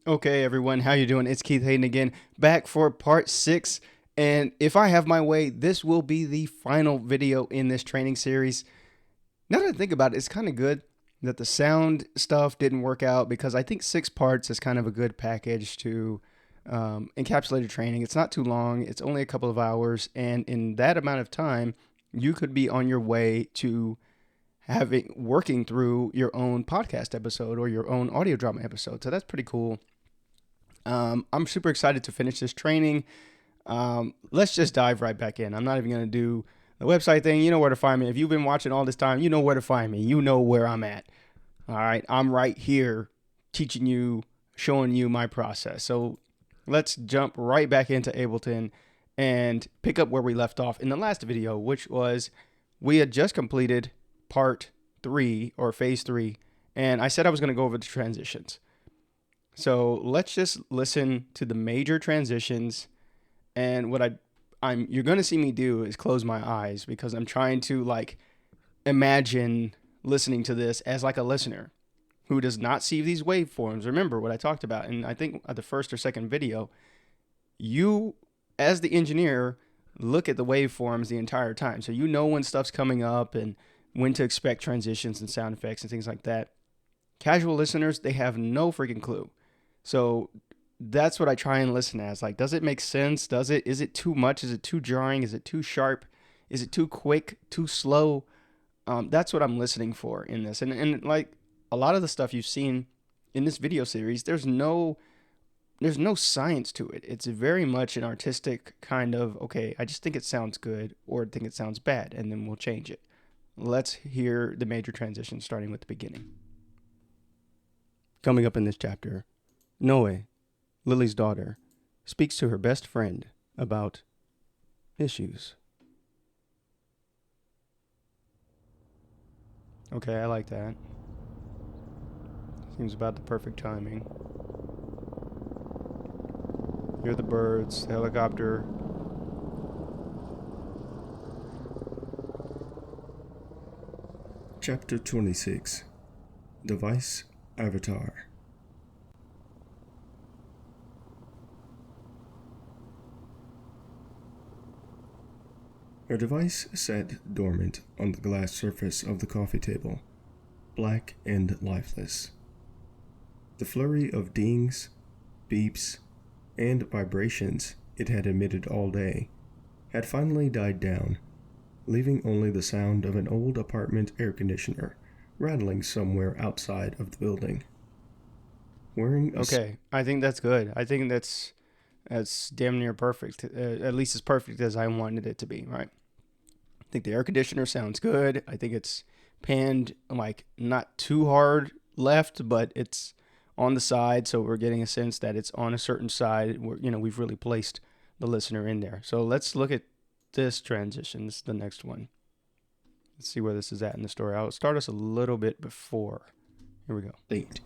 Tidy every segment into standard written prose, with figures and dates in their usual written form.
Okay, everyone, how you doing? It's Keith Hayden again, back for part 6. And if I have my way, this will be the final video in this training series. Now that I think about it, it's kind of good that the sound stuff didn't work out because I think 6 parts is kind of a good package to encapsulate a training. It's not too long, it's only a couple of hours. And in that amount of time, you could be on your way to working through your own podcast episode or your own audio drama episode. So that's pretty cool. I'm super excited to finish this training. Let's just dive right back in. I'm not even going to do the website thing. You know where to find me. If you've been watching all this time, you know where to find me. You know where I'm at. All right. I'm right here teaching you, showing you my process. So let's jump right back into Ableton and pick up where we left off in the last video, which was we had just completed part 3 or phase 3. And I said I was going to go over the transitions. So let's just listen to the major transitions. And what you're going to see me do is close my eyes because I'm trying to imagine listening to this as like a listener who does not see these waveforms. Remember what I talked about. And I think at the first or second video, you as the engineer look at the waveforms the entire time. So you know when stuff's coming up and when to expect transitions and sound effects and things like that. Casual listeners, they have no freaking clue. So that's what I try and listen as. Like, does it make sense? Is it too much? Is it too jarring? Is it too sharp? Is it too quick? Too slow? That's what I'm listening for in this. And like a lot of the stuff you've seen in this video series, there's no science to it. It's very much an artistic kind of, okay, I just think it sounds good or I think it sounds bad, and then we'll change it. Let's hear the major transitions starting with the beginning. Coming up in this chapter, Noe, Lily's daughter, speaks to her best friend about issues. Okay, I like that. Seems about the perfect timing. Hear the birds, the helicopter. Chapter 26. Device Avatar. Her device sat dormant on the glass surface of the coffee table, black and lifeless. The flurry of dings, beeps, and vibrations it had emitted all day had finally died down, leaving only the sound of an old apartment air conditioner rattling somewhere outside of the building. Okay, I think that's good. I think that's damn near perfect. At least as perfect as I wanted it to be, right? I think the air conditioner sounds good. I think it's panned like not too hard left, but it's on the side, so we're getting a sense that it's on a certain side. We've really placed the listener in there. So let's look at this transition. This is the next one. Let's see where this is at in the story. I'll start us a little bit before. Here we go. 8.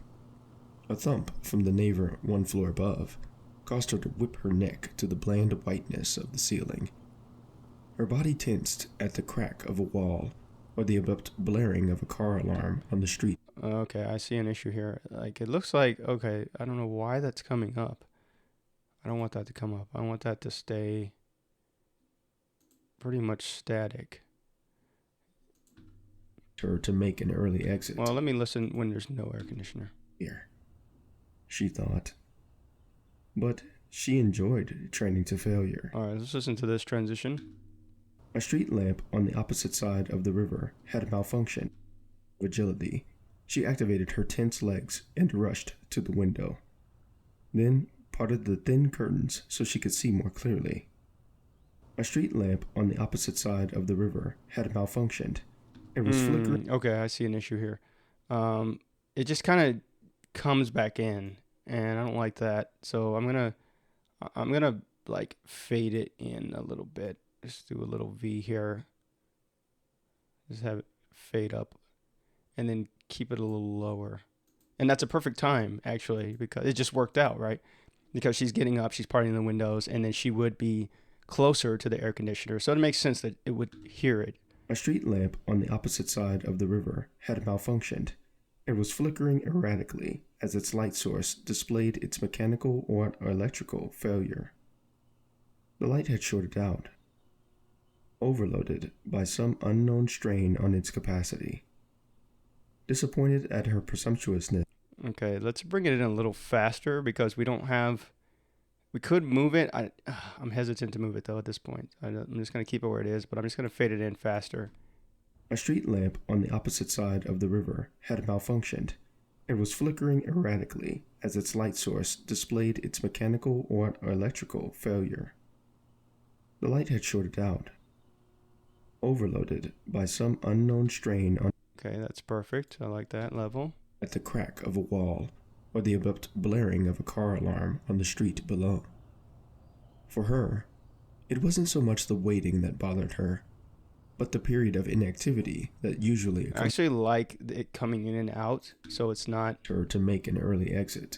A thump from the neighbor one floor above caused her to whip her neck to the bland whiteness of the ceiling. Her body tensed at the crack of a wall or the abrupt blaring of a car alarm on the street. Okay, I see an issue here. Like, it looks like, okay, I don't know why that's coming up. I don't want that to come up. I want that to stay pretty much static. Her to make an early exit. Well, let me listen when there's no air conditioner. Here, she thought. But she enjoyed training to failure. All right, let's listen to this transition. A street lamp on the opposite side of the river had malfunctioned. With agility, she activated her tense legs and rushed to the window. Then parted the thin curtains so she could see more clearly. A street lamp on the opposite side of the river had malfunctioned. It was flickering. Okay, I see an issue here. It just kind of comes back in, and I don't like that. So I'm gonna like fade it in a little bit. Just do a little V here. Just have it fade up, and then keep it a little lower. And that's a perfect time, actually, because it just worked out, right? Because she's getting up, she's parting the windows, and then she would be closer to the air conditioner. So it makes sense that it would hear it. A street lamp on the opposite side of the river had malfunctioned. It was flickering erratically as its light source displayed its mechanical or electrical failure. The light had shorted out, overloaded by some unknown strain on its capacity. Disappointed at her presumptuousness. Okay, let's bring it in a little faster because we don't have. We could move it. I'm hesitant to move it though at this point. I'm just going to keep it where it is, but I'm just going to fade it in faster. A street lamp on the opposite side of the river had malfunctioned. It was flickering erratically as its light source displayed its mechanical or electrical failure. The light had shorted out, overloaded by some unknown strain on. Okay, that's perfect. I like that level. At the crack of a wall or the abrupt blaring of a car alarm on the street below. For her, it wasn't so much the waiting that bothered her, but the period of inactivity that usually I actually like it coming in and out, so it's not her to make an early exit.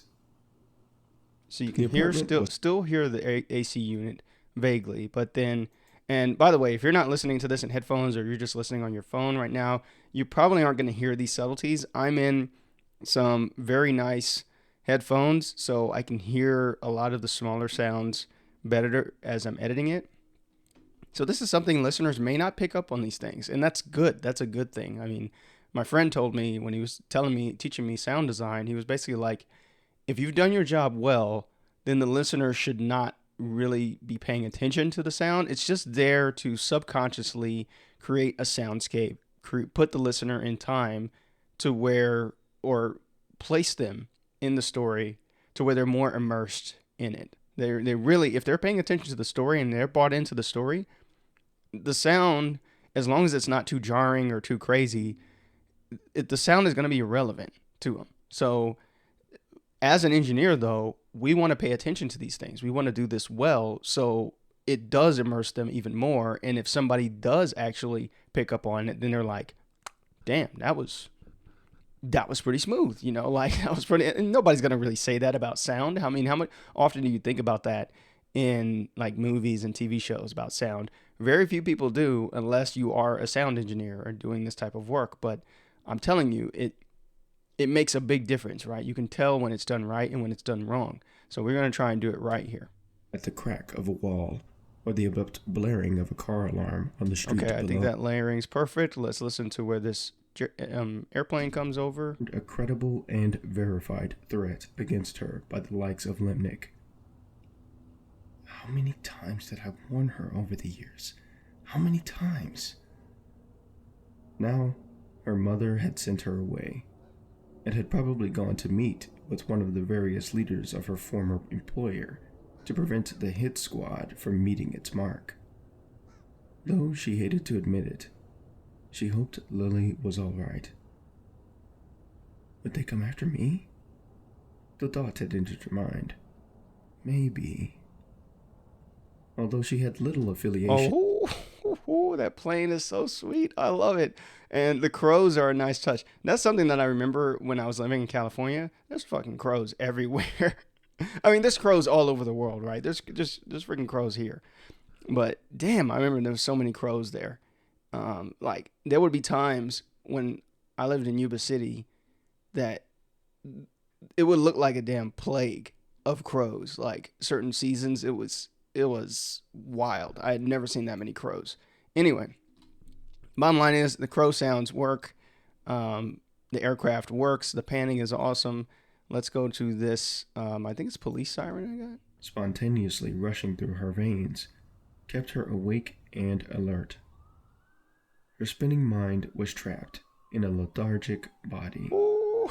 So you can hear still hear the AC unit vaguely, but then. And by the way, if you're not listening to this in headphones or you're just listening on your phone right now, you probably aren't going to hear these subtleties. I'm in some very nice headphones, so I can hear a lot of the smaller sounds better as I'm editing it. So this is something listeners may not pick up on these things, and that's good. That's a good thing. I mean, my friend told me when he was teaching me sound design, he was basically like, if you've done your job well, then the listener should not really be paying attention to the sound. It's just there to subconsciously create a soundscape, put the listener in time to where, or place them in the story to where they're more immersed in it. They really, if they're paying attention to the story and they're bought into the story, the sound, as long as it's not too jarring or too crazy, the sound is going to be irrelevant to them. So as an engineer, though, we want to pay attention to these things. We want to do this well, so it does immerse them even more. And if somebody does actually pick up on it, then they're like, damn, that was pretty smooth, like that was pretty. And nobody's gonna really say that about sound. I mean, how much often do you think about that in like movies and TV shows about sound? Very few people do, unless you are a sound engineer or doing this type of work. But I'm telling you, it makes a big difference, right? You can tell when it's done right and when it's done wrong. So we're going to try and do it right here. At the crack of a wall or the abrupt blaring of a car alarm on the street below. I think that layering's perfect. Let's listen to where this airplane comes over. A credible and verified threat against her by the likes of Lemnick. How many times did I warn her over the years? How many times? Now, her mother had sent her away, and had probably gone to meet with one of the various leaders of her former employer to prevent the hit squad from meeting its mark. Though she hated to admit it, she hoped Lily was all right. Would they come after me? The thought had entered her mind. Maybe. Although she had little affiliation. Oh, that plane is so sweet. I love it. And the crows are a nice touch. That's something that I remember when I was living in California. There's fucking crows everywhere. I mean, there's crows all over the world, right? There's freaking crows here. But damn, I remember there was so many crows there. Like there would be times when I lived in Yuba City that it would look like a damn plague of crows. Like certain seasons, it was wild. I had never seen that many crows. Anyway, bottom line is the crow sounds work. The aircraft works. The panning is awesome. Let's go to this. I think it's police siren I got. Spontaneously rushing through her veins, kept her awake and alert. Her spinning mind was trapped in a lethargic body. Ooh.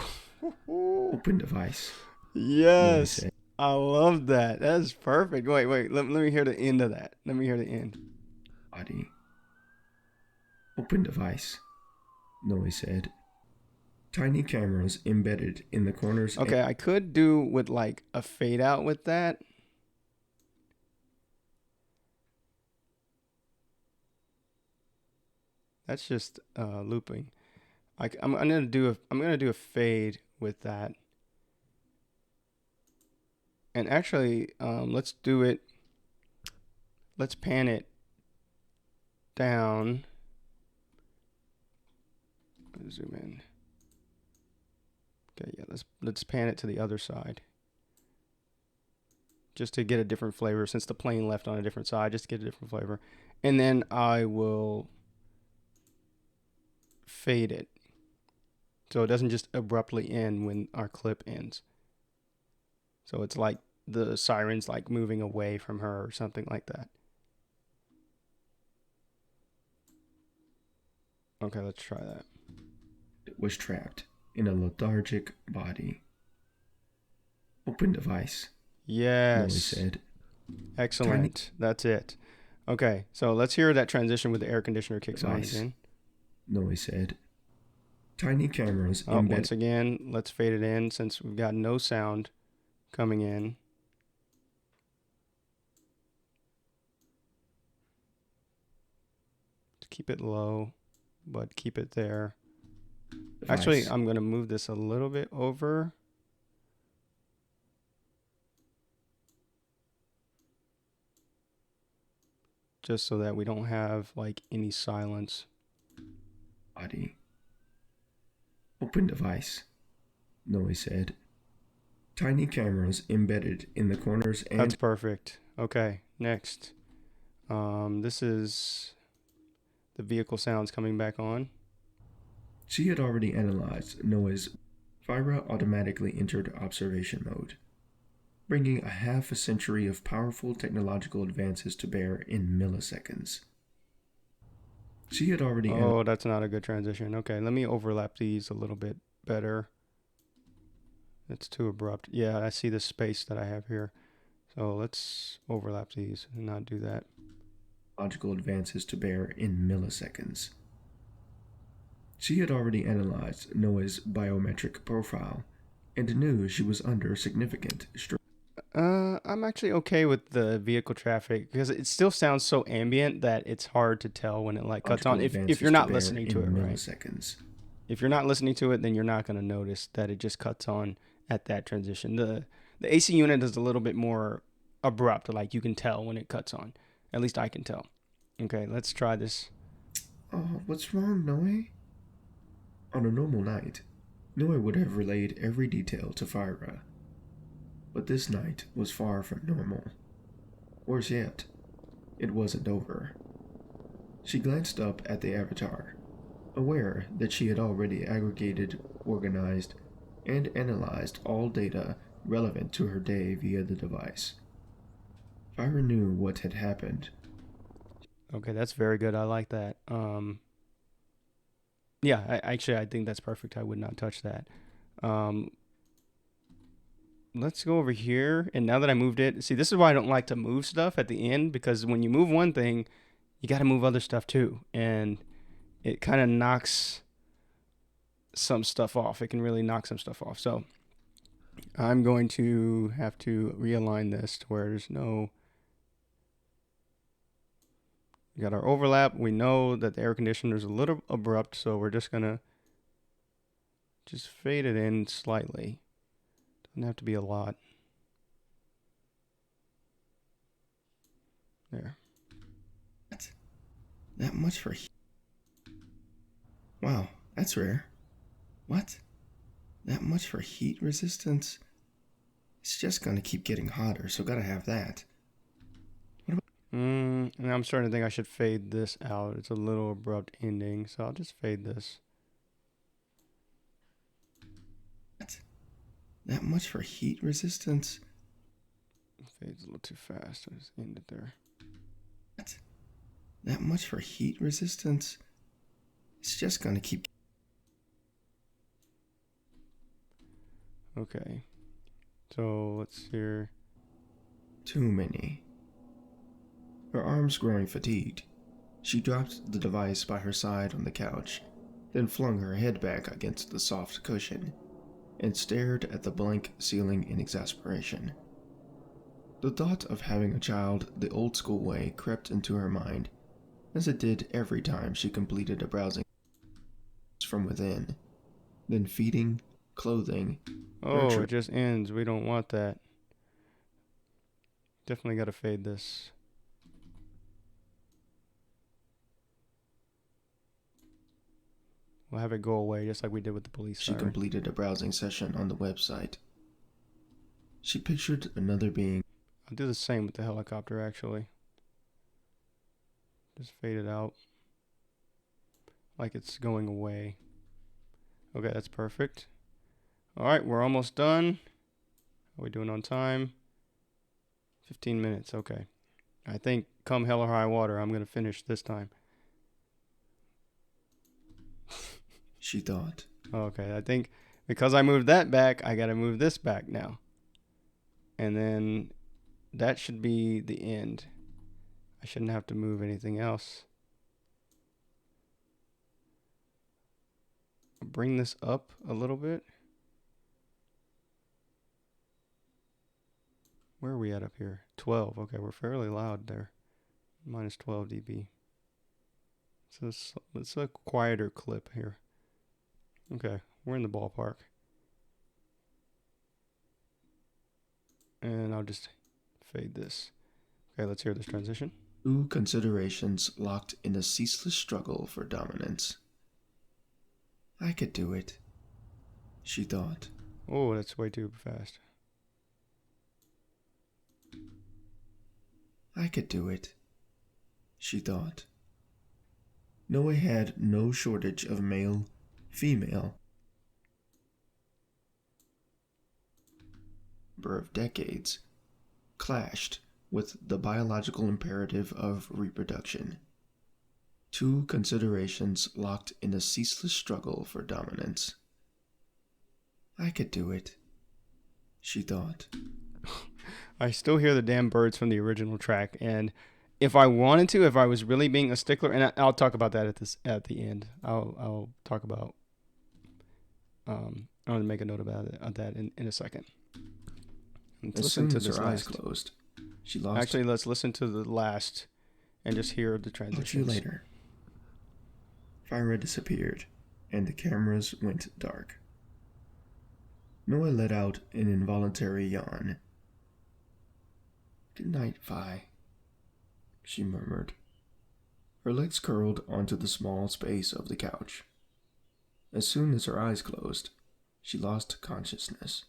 Open device. Yes. I love that. That's perfect. Wait. Let me hear the end of that. Let me hear the end. Body. Open device. Noise said. Tiny cameras embedded in the corners. Okay, I could do with like a fade out with that. That's just looping. I'm gonna do a fade with that. And actually, let's do it. Let's pan it down. Zoom in. Okay, yeah, let's pan it to the other side. Just to get a different flavor, since the plane left on a different side, just to get a different flavor. And then I will fade it so it doesn't just abruptly end when our clip ends. So it's like the siren's like moving away from her or something like that. Okay, let's try that. Was trapped in a lethargic body. Open device, Noe Yes. said. Excellent. That's it. Okay, so let's hear that transition with the air conditioner kicks on Device, again. Noe said. Tiny cameras Oh, embedded. once again, let's fade it in since we've got no sound coming in. Keep it low, but keep it there. Device. Actually, I'm going to move this a little bit over. Just so that we don't have like any silence. Body. Open device, Noe said. Tiny cameras embedded in the corners and... That's perfect. Okay, next. This is the vehicle sounds coming back on. She had already analyzed Noah's... Fyra automatically entered observation mode, bringing a half a century of powerful technological advances to bear in milliseconds. She had already... Oh, that's not a good transition. Okay, let me overlap these a little bit better. It's too abrupt. Yeah, I see the space that I have here. So let's overlap these and not do that. Logical advances to bear in milliseconds. She had already analyzed Noah's biometric profile and knew she was under significant stress. I'm actually okay with the vehicle traffic because it still sounds so ambient that it's hard to tell when it like cuts on. If you're not listening to it, right? If you're not listening to it, then you're not going to notice that it just cuts on at that transition. The AC unit is a little bit more abrupt, like you can tell when it cuts on. At least I can tell. Okay, let's try this. Oh, what's wrong, Noe? On a normal night, Noe would have relayed every detail to Fyra. But this night was far from normal. Worse yet, it wasn't over. She glanced up at the avatar, aware that she had already aggregated, organized, and analyzed all data relevant to her day via the device. Fyra knew what had happened. Okay, that's very good. I like that. Yeah, I think that's perfect. I would not touch that. Let's go over here. And now that I moved it, see, this is why I don't like to move stuff at the end, because when you move one thing, you got to move other stuff too. And it kind of knocks some stuff off. It can really knock some stuff off. So I'm going to have to realign this to where there's no... We got our overlap. We know that the air conditioner is a little abrupt, so we're just going to just fade it in slightly. Doesn't have to be a lot. There. What? That much for heat? Wow, that's rare. What? That much for heat resistance? It's just gonna keep getting hotter, so gotta have that. What about... and I'm starting to think I should fade this out. It's a little abrupt ending, so I'll just fade this. What? That much for heat resistance? Fades a little too fast. I just end it there. What? That much for heat resistance? It's just gonna keep... Okay. So let's hear... Too many. Her arms growing fatigued, she dropped the device by her side on the couch, then flung her head back against the soft cushion and stared at the blank ceiling in exasperation. The thought of having a child the old school way crept into her mind, as it did every time she completed a browsing from within, then feeding, clothing, Oh, it just ends. We don't want that. Definitely got to fade this. We'll have it go away just like we did with the police She siren. completed a browsing session on the website. She pictured another being. I'll do the same with the helicopter, actually. Just fade it out. Like it's going away. Okay, that's perfect. All right, we're almost done. Are we doing on time? 15 minutes, okay. I think come hell or high water, I'm going to finish this time. She thought. Okay, I think because I moved that back, I got to move this back now. And then that should be the end. I shouldn't have to move anything else. Bring this up a little bit. Where are we at up here? 12. Okay, we're fairly loud there. Minus 12 dB. So it's a quieter clip here. Okay, we're in the ballpark. And I'll just fade this. Okay, let's hear this transition. Two considerations locked in a ceaseless struggle for dominance. I could do it, she thought. Oh, that's way too fast. I could do it, she thought. Noah had no shortage of male, female, number of decades, clashed with the biological imperative of reproduction. Two considerations locked in a ceaseless struggle for dominance. I could do it, she thought. I still hear the damn birds from the original track, and if I wanted to, if I was really being a stickler, and I'll talk about that at the end. I'll talk about. I'm gonna make a note about that in a second. Let's listen to this her eyes closed, she lost. Actually, let's listen to the last, and just hear the transitions. Talk to you later. Fire disappeared, and the cameras went dark. Noah let out an involuntary yawn. Good night, Vi, she murmured. Her legs curled onto the small space of the couch. As soon as her eyes closed, she lost consciousness.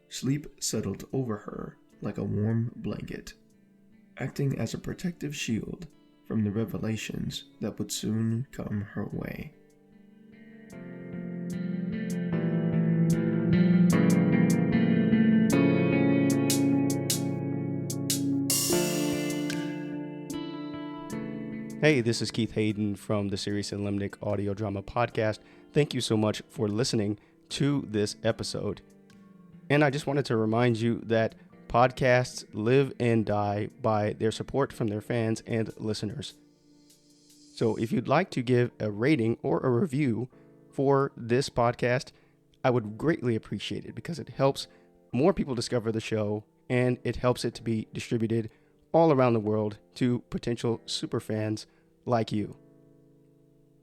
Sleep settled over her like a warm blanket, acting as a protective shield from the revelations that would soon come her way. Hey, this is Keith Hayden from the Serious and Limnic Audio Drama Podcast. Thank you so much for listening to this episode. And I just wanted to remind you that podcasts live and die by their support from their fans and listeners. So if you'd like to give a rating or a review for this podcast, I would greatly appreciate it because it helps more people discover the show and it helps it to be distributed all around the world to potential super fans like you.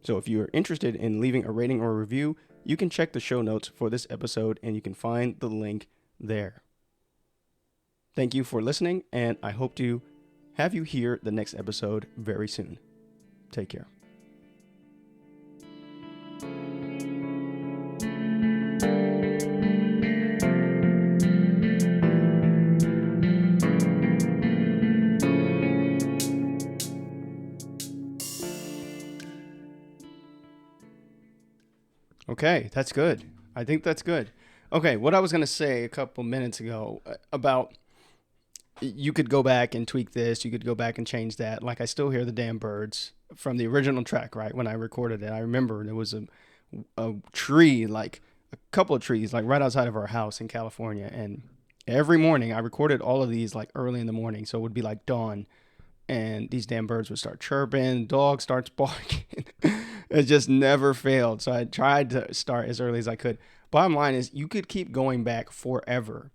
So if you're interested in leaving a rating or a review, you can check the show notes for this episode and you can find the link there. Thank you for listening, and I hope to have you hear the next episode very soon. Take care. Okay, that's good. I think that's good. Okay, what I was going to say a couple minutes ago about you could go back and tweak this, you could go back and change that. Like, I still hear the damn birds from the original track, right? When I recorded it, I remember there was a tree, like a couple of trees, like right outside of our house in California. And every morning I recorded all of these like early in the morning. So it would be like dawn and these damn birds would start chirping, dog starts barking. It just never failed. So I tried to start as early as I could. Bottom line is you could keep going back forever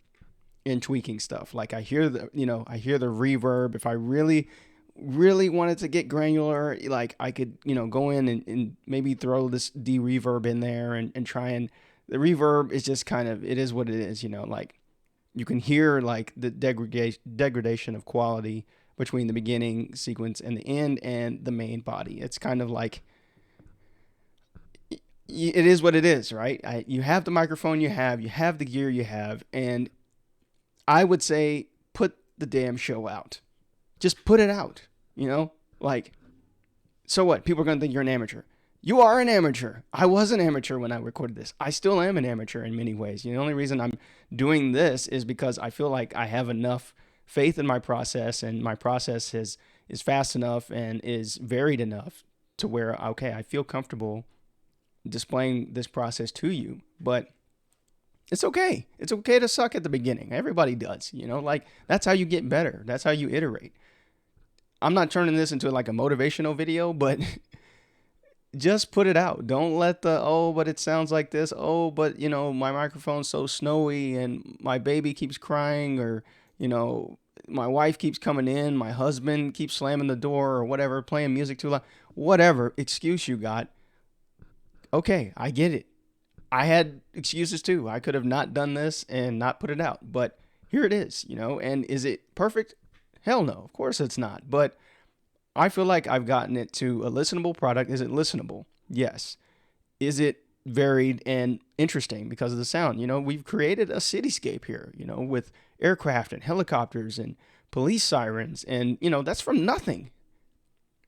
and tweaking stuff. Like I hear the reverb. If I really wanted to get granular, like I could, go in and maybe throw this de-reverb in there and try and the reverb is just kind of, it is what it is, like you can hear like the degradation of quality between the beginning sequence and the end and the main body. It's kind of like, it is what it is, right? You have the microphone you have the gear you have, and I would say put the damn show out. Just put it out, you know? Like, so what? People are going to think you're an amateur. You are an amateur. I was an amateur when I recorded this. I still am an amateur in many ways. The only reason I'm doing this is because I feel like I have enough faith in my process, and my process is fast enough and is varied enough to where, okay, I feel comfortable displaying this process to you. But it's okay. It's okay to suck at the beginning. Everybody does, like that's how you get better. That's how you iterate. I'm not turning this into like a motivational video, but just put it out. Don't let oh, but it sounds like this. Oh, but my microphone's so snowy and my baby keeps crying, or, my wife keeps coming in, my husband keeps slamming the door or whatever, playing music too loud. Whatever excuse you got. Okay, I get it. I had excuses too. I could have not done this and not put it out, but here it is, and is it perfect? Hell no, of course it's not. But I feel like I've gotten it to a listenable product. Is it listenable? Yes. Is it varied and interesting because of the sound? We've created a cityscape here, with aircraft and helicopters and police sirens, and, that's from nothing.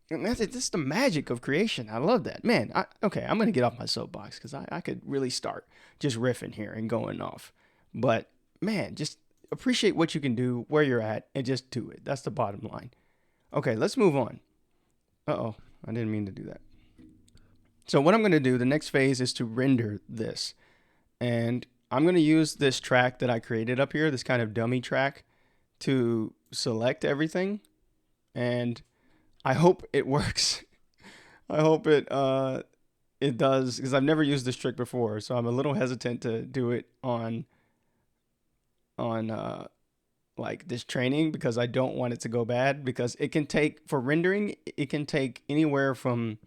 And that's the magic of creation. I love that. Man, okay, I'm going to get off my soapbox because I could really start just riffing here and going off. But, man, just appreciate what you can do, where you're at, and just do it. That's the bottom line. Okay, let's move on. Uh-oh, I didn't mean to do that. So what I'm going to do, the next phase is to render this. And I'm going to use this track that I created up here, this kind of dummy track, to select everything. And I hope it works. I hope it does, because I've never used this trick before, so I'm a little hesitant to do it on like this training, because I don't want it to go bad, because it can take, for rendering, it can take anywhere from,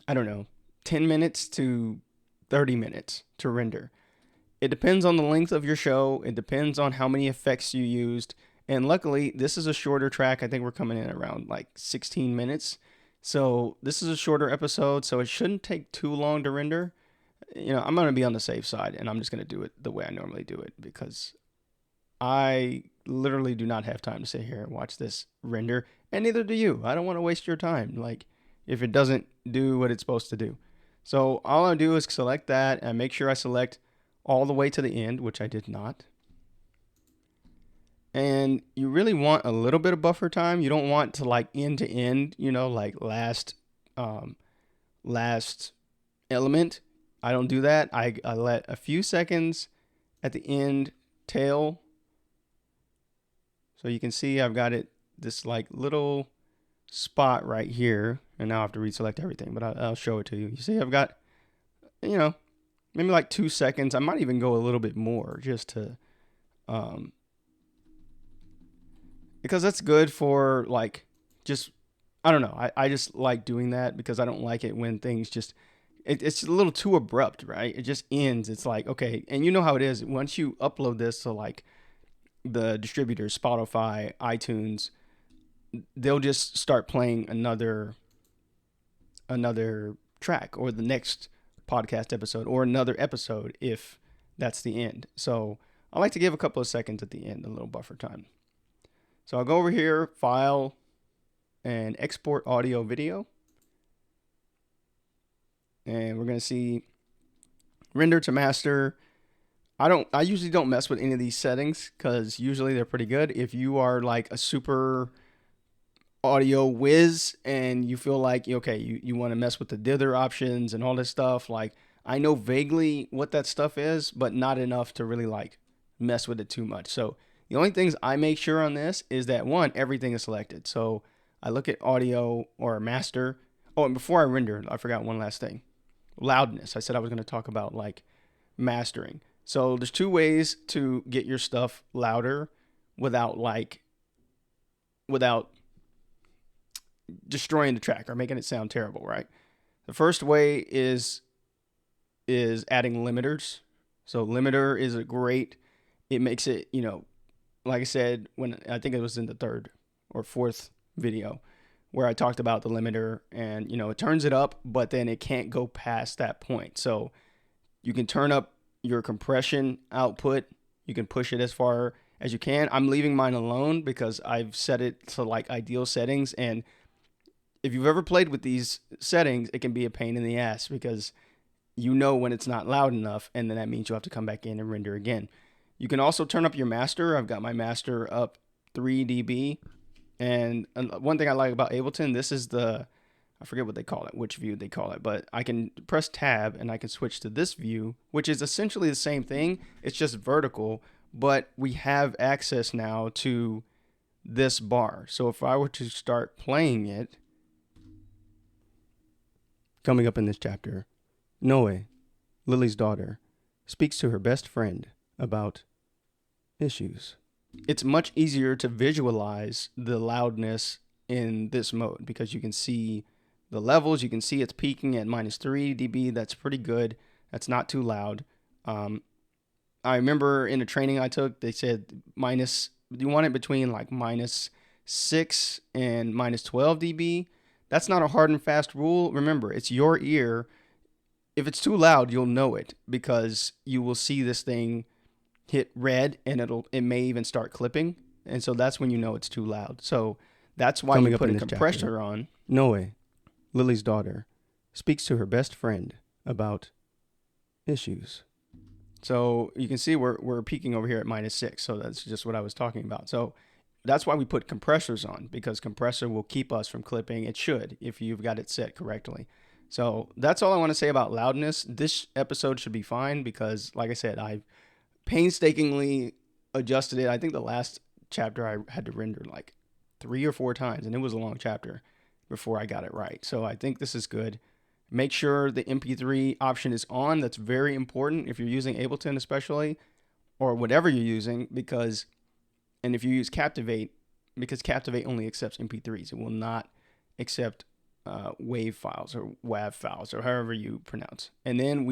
I don't know, 10 minutes to 30 minutes to render. It depends on the length of your show. It depends on how many effects you used. And luckily, this is a shorter track. I think we're coming in around like 16 minutes. So this is a shorter episode, so it shouldn't take too long to render. I'm going to be on the safe side, and I'm just going to do it the way I normally do it, because I literally do not have time to sit here and watch this render, and neither do you. I don't want to waste your time, like, if it doesn't do what it's supposed to do. So all I do is select that and make sure I select all the way to the end, which I did not. And you really want a little bit of buffer time. You don't want to like end to end, like last element. I don't do that. I let a few seconds at the end tail. So you can see I've got it, this like little spot right here. And now I have to reselect everything, but I'll show it to you. You see I've got, maybe like 2 seconds. I might even go a little bit more, just to, because that's good for like, just, I don't know. I just like doing that, because I don't like it when things just, it's a little too abrupt, right? It just ends. It's like, okay. And you know how it is. Once you upload this to like the distributors, Spotify, iTunes, they'll just start playing another track, or the next podcast episode, or another episode if that's the end. So I like to give a couple of seconds at the end, a little buffer time. So I'll go over here, file, and export audio video. And we're going to see render to master. I usually don't mess with any of these settings, because usually they're pretty good. If you are like a super audio whiz and you feel like, okay, you want to mess with the dither options and all this stuff, like I know vaguely what that stuff is, but not enough to really like mess with it too much. So the only things I make sure on this is that, one, everything is selected. So I look at audio or master. Oh, and before I render, I forgot one last thing. Loudness. I said I was going to talk about like mastering. So there's 2 ways to get your stuff louder without destroying the track or making it sound terrible, right? The first way is adding limiters. So limiter is it makes it, like I said, when I think it was in the 3rd or 4th video, where I talked about the limiter, and it turns it up, but then it can't go past that point. So you can turn up your compression output. You can push it as far as you can. I'm leaving mine alone because I've set it to like ideal settings. And if you've ever played with these settings, it can be a pain in the ass because when it's not loud enough, and then that means you'll have to come back in and render again. You can also turn up your master. I've got my master up 3 dB. And one thing I like about Ableton, this is I forget what they call it, which view they call it, but I can press tab and I can switch to this view, which is essentially the same thing. It's just vertical, but we have access now to this bar. So if I were to start playing it, coming up in this chapter, Noe, Lily's daughter, speaks to her best friend about issues. It's much easier to visualize the loudness in this mode because you can see the levels. You can see it's peaking at -3 dB. That's pretty good. That's not too loud. I remember in a training I took, they said you want it between like -6 and -12 dB. That's not a hard and fast rule. Remember, it's your ear. If it's too loud, you'll know it because you will see this thing hit red and it may even start clipping. And so that's when you know it's too loud. So that's why you put a compressor on. Noe, Lily's daughter, speaks to her best friend about issues. So you can see we're peaking over here at -6. So that's just what I was talking about. So that's why we put compressors on, because compressor will keep us from clipping. It should, if you've got it set correctly. So that's all I want to say about loudness. This episode should be fine because, like I said, I've painstakingly adjusted it. I think the last chapter I had to render like 3 or 4 times, and it was a long chapter before I got it right. So I think this is good. Make sure the MP3 option is on. That's very important if you're using Ableton especially, or whatever you're using, and if you use Captivate, because Captivate only accepts MP3s. It will not accept WAV files or WAV files or however you pronounce. And then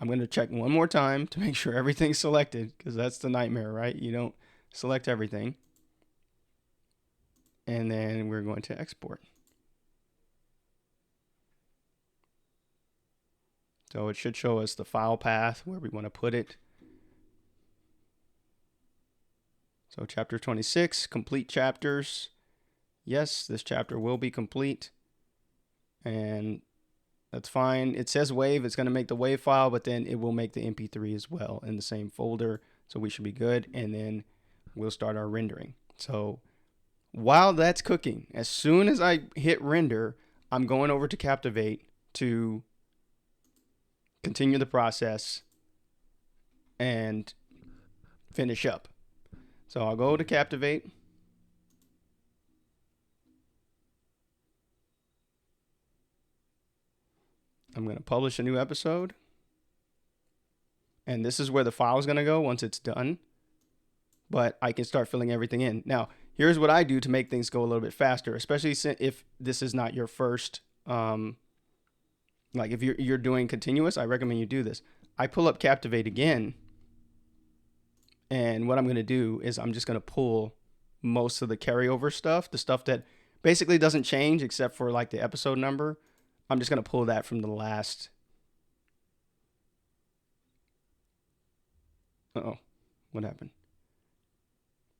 I'm going to check one more time to make sure everything's selected, because that's the nightmare, right? You don't select everything. And then we're going to export. So it should show us the file path where we want to put it. So chapter 26, complete chapters. Yes, this chapter will be complete. And that's fine. It says WAV. It's going to make the WAV file, but then it will make the MP3 as well in the same folder. So we should be good. And then we'll start our rendering. So while that's cooking, as soon as I hit render, I'm going over to Captivate to continue the process and finish up. So I'll go to Captivate. I'm going to publish a new episode. And this is where the file is going to go once it's done. But I can start filling everything in. Now, here's what I do to make things go a little bit faster, especially if this is not your first, like if you're doing continuous, I recommend you do this. I pull up Captivate again. And what I'm going to do is I'm just going to pull most of the carryover stuff, the stuff that basically doesn't change except for like the episode number. I'm just going to pull that from the last. Uh-oh, what happened?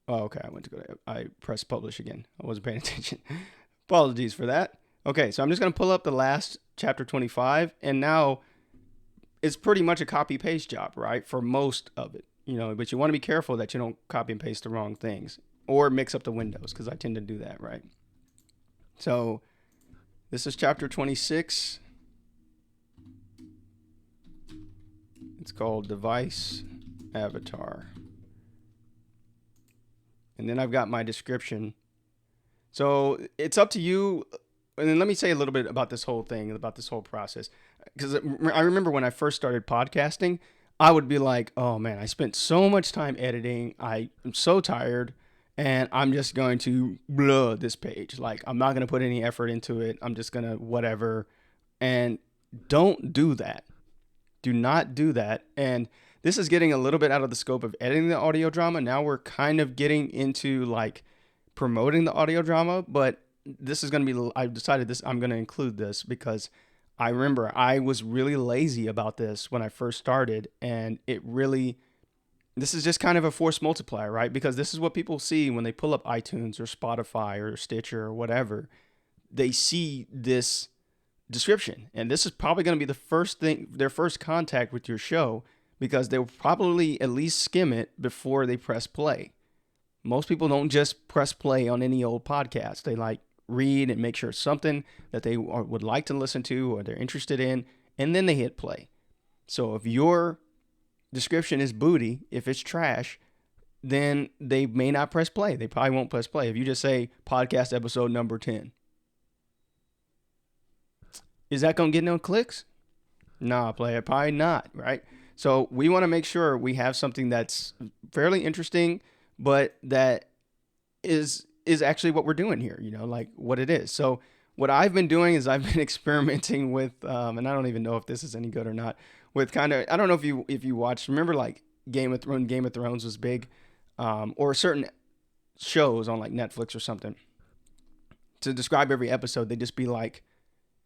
Oh, okay, I pressed publish again. I wasn't paying attention. Apologies for that. Okay, so I'm just going to pull up the last chapter 25, and now it's pretty much a copy-paste job, right, for most of it. But you want to be careful that you don't copy and paste the wrong things or mix up the windows, because I tend to do that, right? So this is chapter 26. It's called Device Avatar. And then I've got my description. So it's up to you. And then let me say a little bit about this whole thing, about this whole process. Because I remember when I first started podcasting, I would be like, oh man, I spent so much time editing. I am so tired, and I'm just going to blur this page. Like, I'm not going to put any effort into it. I'm just going to whatever. And don't do that. Do not do that. And this is getting a little bit out of the scope of editing the audio drama. Now we're kind of getting into like promoting the audio drama, but this is going to be, I decided this, I'm going to include this because I remember I was really lazy about this when I first started, and it really, this is just kind of a force multiplier, right? Because this is what people see when they pull up iTunes or Spotify or Stitcher or whatever. They see this description, and this is probably going to be the first thing, their first contact with your show, because they'll probably at least skim it before they press play. Most people don't just press play on any old podcast. They like read and make sure it's something that they would like to listen to or they're interested in, and then they hit play. So if your description is booty, if it's trash, then they may not press play. They probably won't press play. If you just say podcast episode number 10, is that going to get no clicks? Nah, player, probably not, right? So we want to make sure we have something that's fairly interesting, but that is actually what we're doing here, like what it is. So what I've been doing is I've been experimenting with, and I don't even know if this is any good or not, with kind of, I don't know if you watched, remember like Game of Thrones was big, or certain shows on like Netflix or something. To describe every episode, they'd just be like,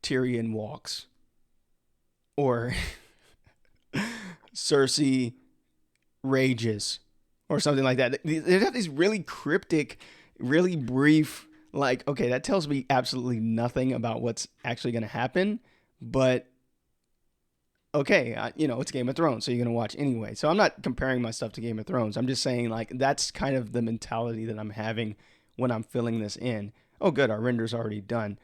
Tyrion walks, or Cersei rages, or something like that. They have these really cryptic, really brief, like, okay, that tells me absolutely nothing about what's actually going to happen, but okay, it's Game of Thrones, so you're going to watch anyway. So I'm not comparing my stuff to Game of Thrones. I'm just saying, like, that's kind of the mentality that I'm having when I'm filling this in. Oh, good, our render's already done.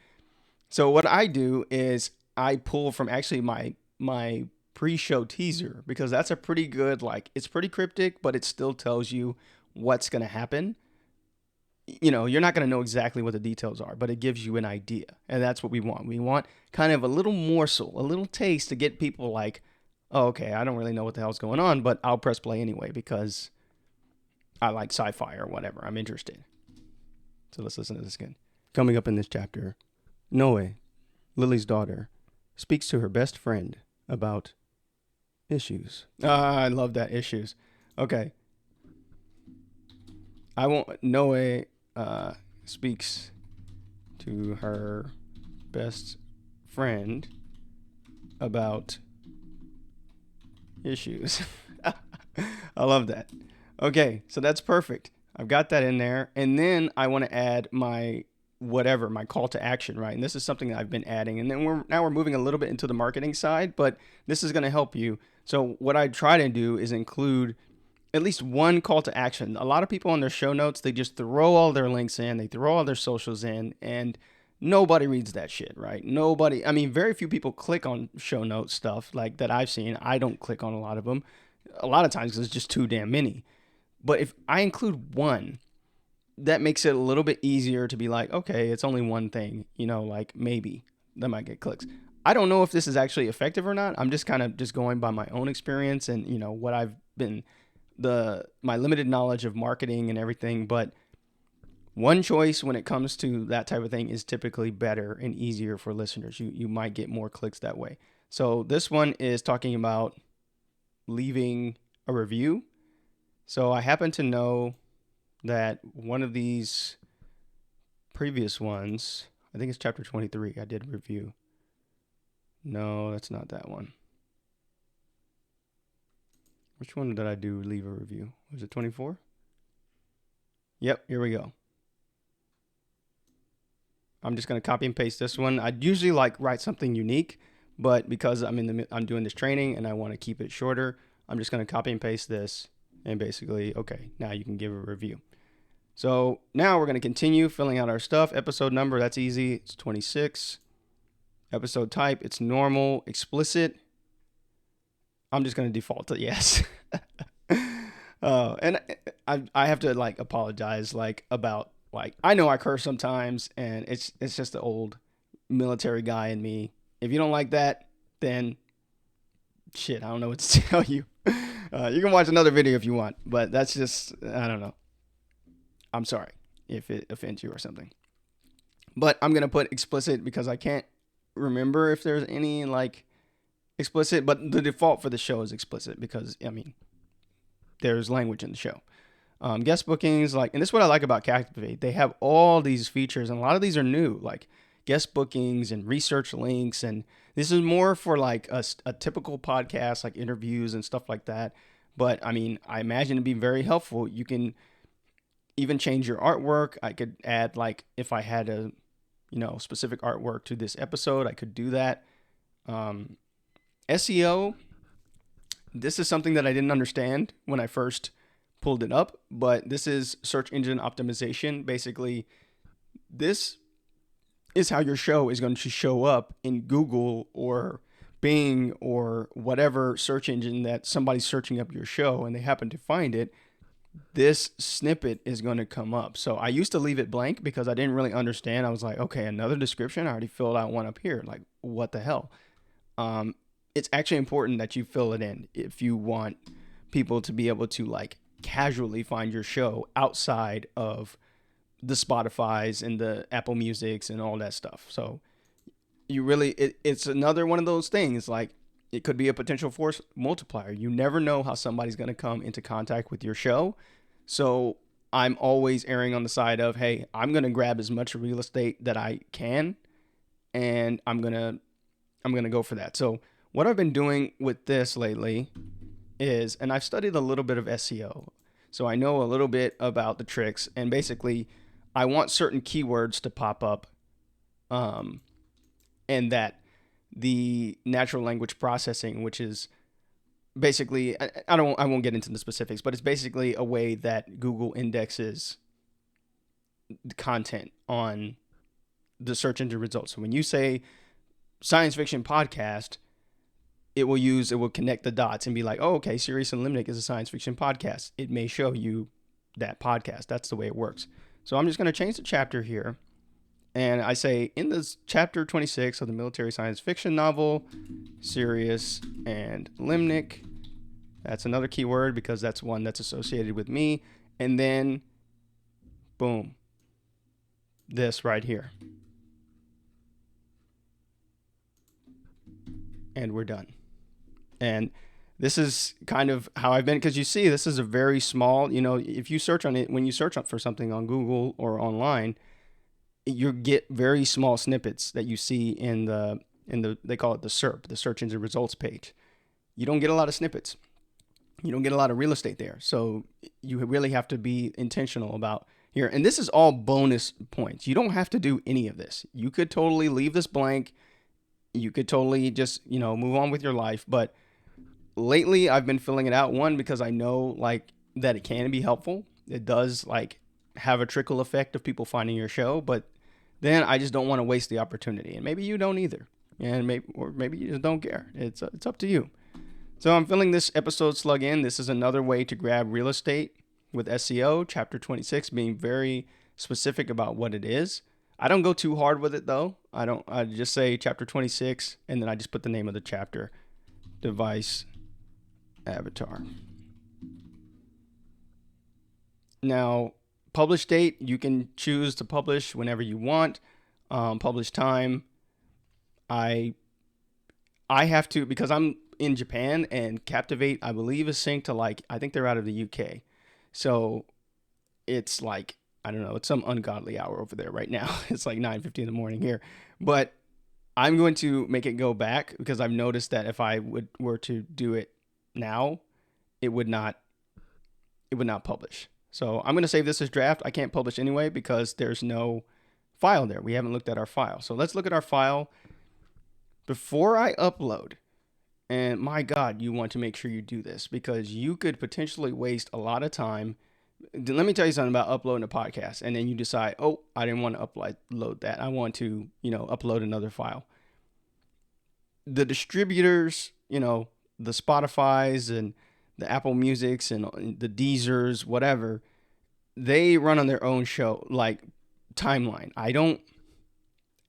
So what I do is I pull from actually my pre-show teaser, because that's a pretty good, like, it's pretty cryptic, but it still tells you what's going to happen. You're not going to know exactly what the details are, but it gives you an idea. And that's what we want. We want kind of a little morsel, a little taste to get people like, oh, okay, I don't really know what the hell's going on, but I'll press play anyway because I like sci-fi or whatever. I'm interested. So let's listen to this again. Coming up in this chapter, Noe, Lily's daughter, speaks to her best friend about issues. I love that, issues. Okay. Noe speaks to her best friend about issues. I love that. Okay, so that's perfect. I've got that in there. And then I want to add my call to action, right? And this is something that I've been adding. And then we're moving a little bit into the marketing side, but this is going to help you. So what I try to do is include at least one call to action. A lot of people on their show notes, they just throw all their links in, they throw all their socials in, and nobody reads that shit, right? Very few people click on show notes stuff like that I've seen. I don't click on a lot of them. A lot of times it's just too damn many. But if I include one, that makes it a little bit easier to be like, okay, it's only one thing, like maybe that might get clicks. I don't know if this is actually effective or not. I'm just kind of just going by my own experience and, what I've been, my limited knowledge of marketing and everything. But one choice when it comes to that type of thing is typically better and easier for listeners. You might get more clicks that way. So this one is talking about leaving a review. So I happen to know that one of these previous ones, I think it's chapter 23, I did review. No, that's not that one. Which one did I do leave a review? Was it 24? Yep, here we go. I'm just going to copy and paste this one. I'd usually write something unique, but because I'm doing this training and I want to keep it shorter, I'm just going to copy and paste this and basically, okay, now you can give a review. So now we're going to continue filling out our stuff. Episode number, that's easy. It's 26. Episode type, it's normal, explicit. I'm just going to default to yes. And I have to apologize about I know I curse sometimes, and it's just the old military guy in me. If you don't like that, then shit, I don't know what to tell you. You can watch another video if you want, but that's just, I don't know. I'm sorry if it offends you or something. But I'm going to put explicit because I can't remember if there's any explicit, but the default for the show is explicit because, there's language in the show. Guest bookings, like, and this is what I like about Captivate. They have all these features, and a lot of these are new, like guest bookings and research links. And this is more for like a typical podcast, like interviews and stuff like that. But I mean, I imagine it'd be very helpful. You can even change your artwork. I could add, like, if I had a, specific artwork to this episode, I could do that. SEO, this is something that I didn't understand when I first pulled it up, but this is search engine optimization. Basically, this is how your show is going to show up in Google or Bing or whatever search engine that somebody's searching up your show and they happen to find it. This snippet is going to come up. So I used to leave it blank because I didn't really understand. I was like, okay, another description. I already filled out one up here. Like, what the hell? It's actually important that you fill it in if you want people to be able to, like, casually find your show outside of the Spotify's and the Apple Musics and all that stuff. So you really, it's another one of those things. Like, it could be a potential force multiplier. You never know how somebody's going to come into contact with your show. So I'm always erring on the side of, hey, I'm going to grab as much real estate that I can, and I'm going to go for that. So what I've been doing with this lately is, and I've studied a little bit of SEO. So I know a little bit about the tricks, and basically I want certain keywords to pop up, and that the natural language processing, which is basically, I won't get into the specifics, but it's basically a way that Google indexes the content on the search engine results. So when you say science fiction podcast, it will connect the dots and be like, oh, okay, Serious and Limnic is a science fiction podcast. It may show you that podcast. That's the way it works. So I'm just going to change the chapter here. And I say, in this chapter 26 of the military science fiction novel, Serious and Limnic. That's another keyword because that's one that's associated with me. And then, boom, this right here. And we're done. And this is kind of how I've been, because you see, this is a very small, if you search on it, when you search for something on Google or online, you get very small snippets that you see in the they call it the SERP, the search engine results page. You don't get a lot of snippets. You don't get a lot of real estate there. So you really have to be intentional about here. And this is all bonus points. You don't have to do any of this. You could totally leave this blank. You could totally just, move on with your life. But lately I've been filling it out. One, because I know, like, that it can be helpful. It does, like, have a trickle effect of people finding your show, but then I just don't want to waste the opportunity. And maybe you don't either. And maybe you just don't care. It's up to you. So I'm filling this episode slug in. This is another way to grab real estate with SEO, chapter 26, being very specific about what it is. I don't go too hard with it though. I just say chapter 26, and then I just put the name of the chapter, device avatar. Now, publish date, you can choose to publish whenever you want. Publish time, I have to, because I'm in Japan, and Captivate, I believe, is synced to, like, I think they're out of the UK. So it's like, I don't know, it's some ungodly hour over there right now. It's like 9:50 in the morning here. But I'm going to make it go back, because I've noticed that if I were to do it now, it would not publish. So I'm going to save this as draft. I can't publish anyway because there's no file there. We haven't looked at our file. So let's look at our file before I upload. And my God, you want to make sure you do this, because you could potentially waste a lot of time. Let me tell you something about uploading a podcast, and then you decide, oh, I didn't want to upload that. I want to, upload another file. The distributors, the Spotify's and the Apple Musics and the Deezers, whatever, they run on their own show, like, timeline. I don't,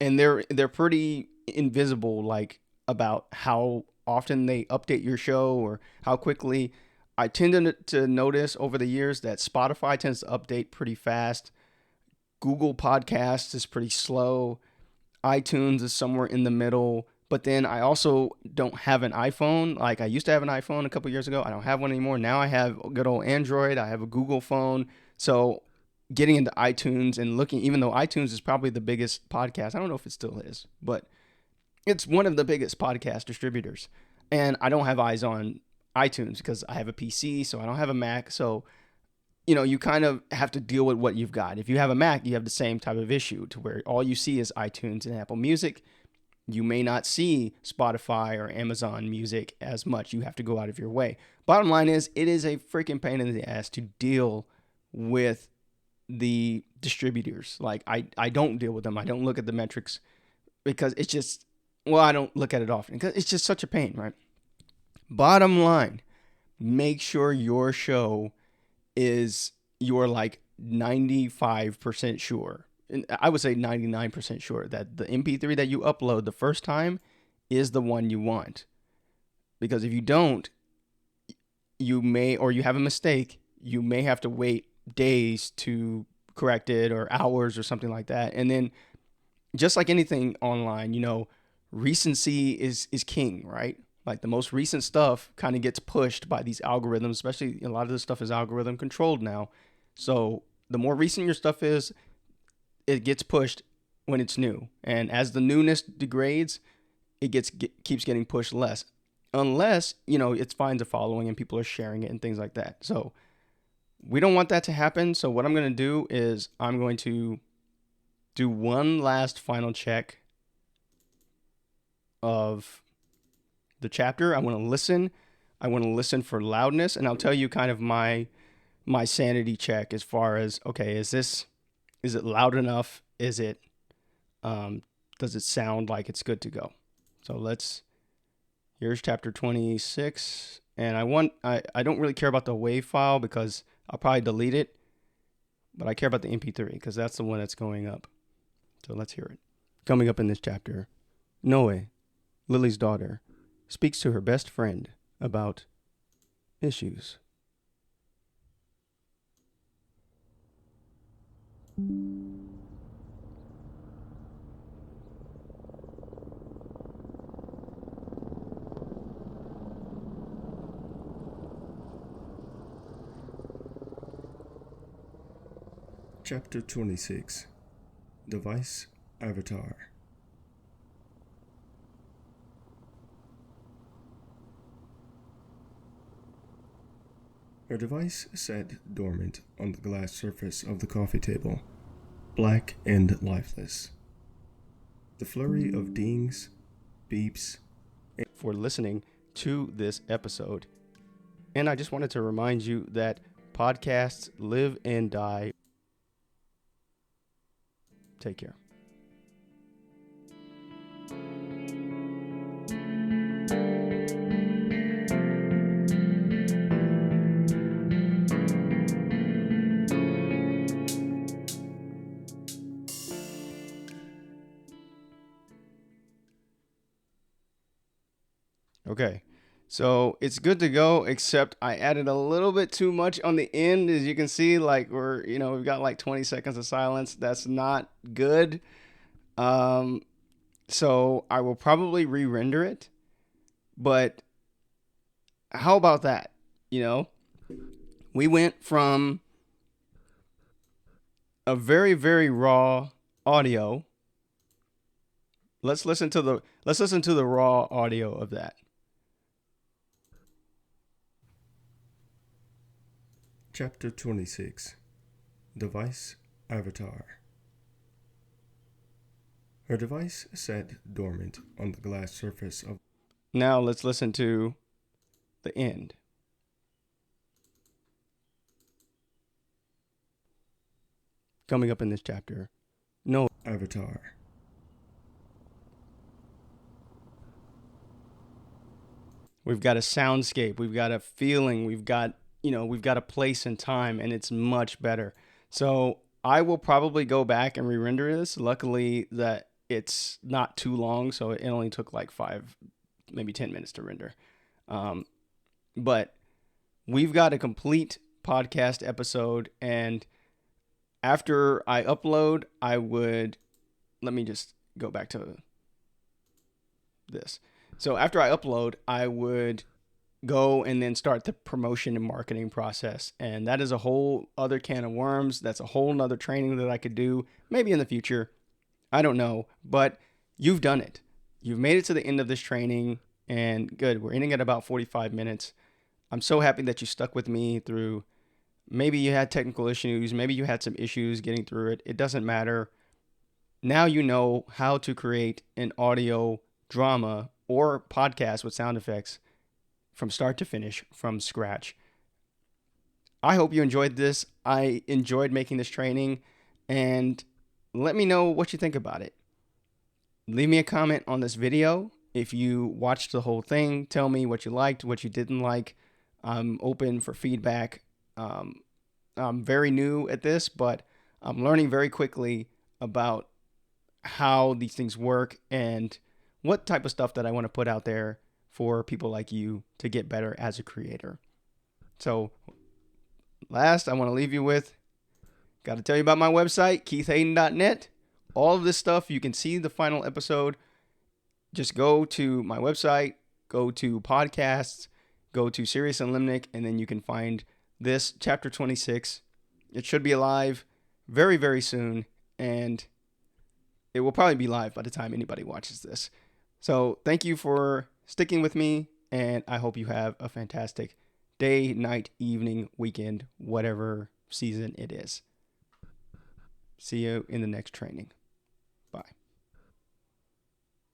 and they're pretty invisible, like, about how often they update your show or how quickly. I tend to notice over the years that Spotify tends to update pretty fast. Google Podcasts is pretty slow. iTunes is somewhere in the middle. But then I also don't have an iPhone. Like I used to have an iPhone a couple years ago. I don't have one anymore. Now I have a good old Android. I have a Google phone. So getting into iTunes and looking, even though iTunes is probably the biggest podcast, I don't know if it still is, but it's one of the biggest podcast distributors. And I don't have eyes on iTunes because I have a PC, so I don't have a Mac. So, you kind of have to deal with what you've got. If you have a Mac, you have the same type of issue to where all you see is iTunes and Apple Music. You may not see Spotify or Amazon Music as much. You have to go out of your way. Bottom line is, it is a freaking pain in the ass to deal with the distributors. Like I don't deal with them. I don't look at the metrics because it's just, well, I don't look at it often because it's just such a pain, right? Bottom line, make sure your show is, you're like 95% sure. And I would say 99% sure that the MP3 that you upload the first time is the one you want. Because if you don't, you may, or you have a mistake, you may have to wait days to correct it, or hours or something like that. And then just like anything online, recency is king, right? Like the most recent stuff kind of gets pushed by these algorithms, especially a lot of this stuff is algorithm controlled now. So the more recent your stuff is, it gets pushed when it's new. And as the newness degrades, it keeps getting pushed less. Unless, it finds a following and people are sharing it and things like that. So we don't want that to happen. So what I'm going to do is I'm going to do one last final check of the chapter. I want to listen. I want to listen for loudness, and I'll tell you kind of my sanity check as far as, okay, is it loud enough? Is it does it sound like it's good to go? So here's chapter 26, and I don't really care about the WAV file because I'll probably delete it, but I care about the MP3 because that's the one that's going up. So let's hear it. Coming up in this chapter, Noe, Lily's daughter, speaks to her best friend about issues. Chapter 26. Device Avatar. Her device sat dormant on the glass surface of the coffee table, black and lifeless. The flurry of dings, beeps, for listening to this episode. And I just wanted to remind you that podcasts live and die. Take care. Okay, so it's good to go, except I added a little bit too much on the end. As you can see, like we've got like 20 seconds of silence. That's not good. So I will probably re-render it, but how about that? We went from a very, very raw audio. Let's listen to the raw audio of that. Chapter 26. Device Avatar. Her device sat dormant on the glass surface of... Now let's listen to the end. Coming up in this chapter, no Avatar. We've got a soundscape, we've got a feeling, we've got a place and time, and it's much better. So I will probably go back and re-render this. Luckily that it's not too long, so it only took like 5, maybe 10 minutes to render. But we've got a complete podcast episode, and after I upload, let me just go back to this. So after I upload, I would go and then start the promotion and marketing process. And that is a whole other can of worms. That's a whole nother training that I could do maybe in the future. I don't know, but you've done it. You've made it to the end of this training, and good. We're ending at about 45 minutes. I'm so happy that you stuck with me through. Maybe you had technical issues. Maybe you had some issues getting through it. It doesn't matter. Now you know how to create an audio drama or podcast with sound effects from start to finish from scratch. I hope you enjoyed this. I enjoyed making this training, and let me know what you think about it. Leave me a comment on this video. If you watched the whole thing, tell me what you liked, what you didn't like. I'm open for feedback. I'm very new at this, but I'm learning very quickly about how these things work and what type of stuff that I want to put out there for people like you to get better as a creator. So last, I want to leave you with, got to tell you about my website, keithhayden.net. All of this stuff, you can see the final episode. Just go to my website, go to podcasts, go to Sirius and Limnic, and then you can find this chapter 26. It should be live very, very soon, and it will probably be live by the time anybody watches this. So thank you for sticking with me, and I hope you have a fantastic day, night, evening, weekend, whatever season it is. See you in the next training.